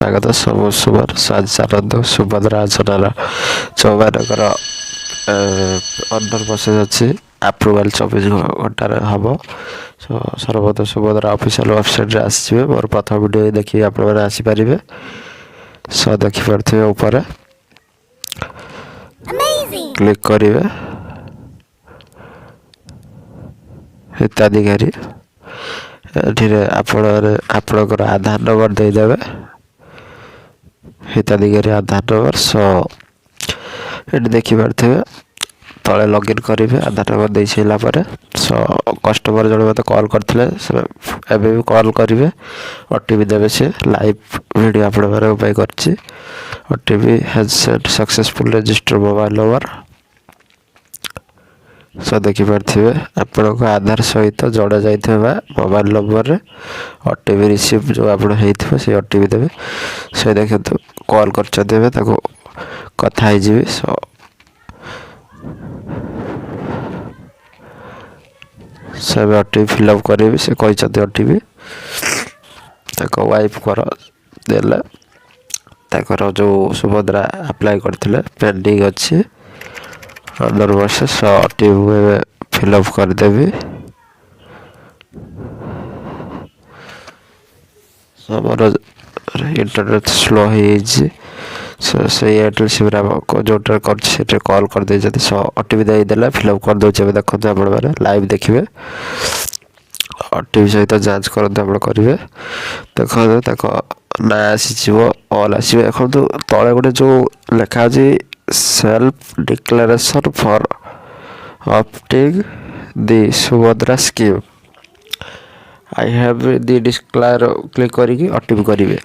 ସ୍ୱାଗତ ସବୁ ଚାଲନ୍ତୁ ସୁଭଦ୍ରା ଯୋଜନାର ଯେଉଁମାନଙ୍କର ଅଣ୍ଡର ପ୍ରୋସେସ୍ ଅଛି ଆପ୍ରୁଭାଲ୍ 24 ଘଣ୍ଟାରେ ହେବ। ସର୍ବତ ସୁଭଦ୍ରା ଅଫିସିଆଲ୍ ୱେବସାଇଟ୍ରେ ଆସିଯିବେ। ମୋର ପ୍ରଥମ ଭିଡ଼ିଓ ଦେଖିକି ଆପଣମାନେ ଆସିପାରିବେ। ଦେଖିପାରୁଥିବେ ଉପରେ କ୍ଲିକ୍ କରିବେ ହିତାଧିକାରୀ। ଏଠିରେ ଆପଣଙ୍କର ଆଧାର ନମ୍ବର ଦେଇଦେବେ। ହିତାଧିକାରୀ ଆଧାର ନମ୍ବର ଏଠି ଦେଖିପାରୁଥିବେ ତଳେ ଲଗ୍ଇନ୍ କରିବେ। ଆଧାର ନମ୍ବର ଦେଇ ସାରିଲା ପରେ କଷ୍ଟମର ଜଣେ ମୋତେ କଲ୍ କରିଥିଲେ, ଏବେ ବି କଲ୍ କରିବେ। OTP ଦେବେ। ସେ ଲାଇଭ୍ ଭିଡ଼ିଓ ଆପଣମାନଙ୍କ ପାଇଁ କରିଛି। OTP has set successful register mobile number. ଦେଖିପାରୁଥିବେ ଆପଣଙ୍କ ଆଧାର ସହିତ ଯୋଡ଼ା ଯାଇଥିବା ମୋବାଇଲ୍ ନମ୍ବରରେ OTP ରିସିଭ୍ ଯେଉଁ ଆପଣ ହେଇଥିବ ସେ OTP ଦେବେ। ଦେଖନ୍ତୁ କଲ୍ କରିଛନ୍ତି, ଏବେ ତାକୁ କଥା ହେଇଯିବି। ଏବେ OTP ଫିଲ୍ଅପ୍ କରିବି। ସେ କହିଛନ୍ତି OTP ତାଙ୍କ ୱାଇଫ୍ଙ୍କର ଦେଲେ। ତାଙ୍କର ଯେଉଁ ସୁଭଦ୍ରା ଆପ୍ଲାଏ କରିଥିଲେ ପେଣ୍ଡିଂ ଅଛି ଅଣ୍ଡର ପ୍ରୋସେସ୍। OTP ଏବେ ଫିଲ୍ଅପ୍ କରିଦେବି। ଆମର ଇଣ୍ଟରନେଟ୍ ସ୍ଲୋ ହେଇଯାଇଛି। ସେଇ ଏୟାରଟେଲ୍ ସିମ୍ରେ ଯେଉଁଟାରେ କରୁଛି ସେଠାରେ କଲ୍ କରିଦେଇଛନ୍ତି। OTP ଦେଇଦେଲେ ଫିଲ୍ଅପ୍ କରିଦେଉଛି। ଏବେ ଦେଖନ୍ତୁ ଆପଣମାନେ ଲାଇଭ୍ ଦେଖିବେ। OTP ସହିତ ଯାଞ୍ଚ କରନ୍ତୁ ଆପଣ କରିବେ। ଦେଖନ୍ତୁ ତାଙ୍କ ନାଁ ଆସିଯିବ, ଅଲ୍ ଆସିବ। ଦେଖନ୍ତୁ ତଳେ ଗୋଟେ ଯେଉଁ ଲେଖା ଅଛି self declaration for opting the Subhadra scheme. I have the disclaimer click କରିକି OTP କରିବେ।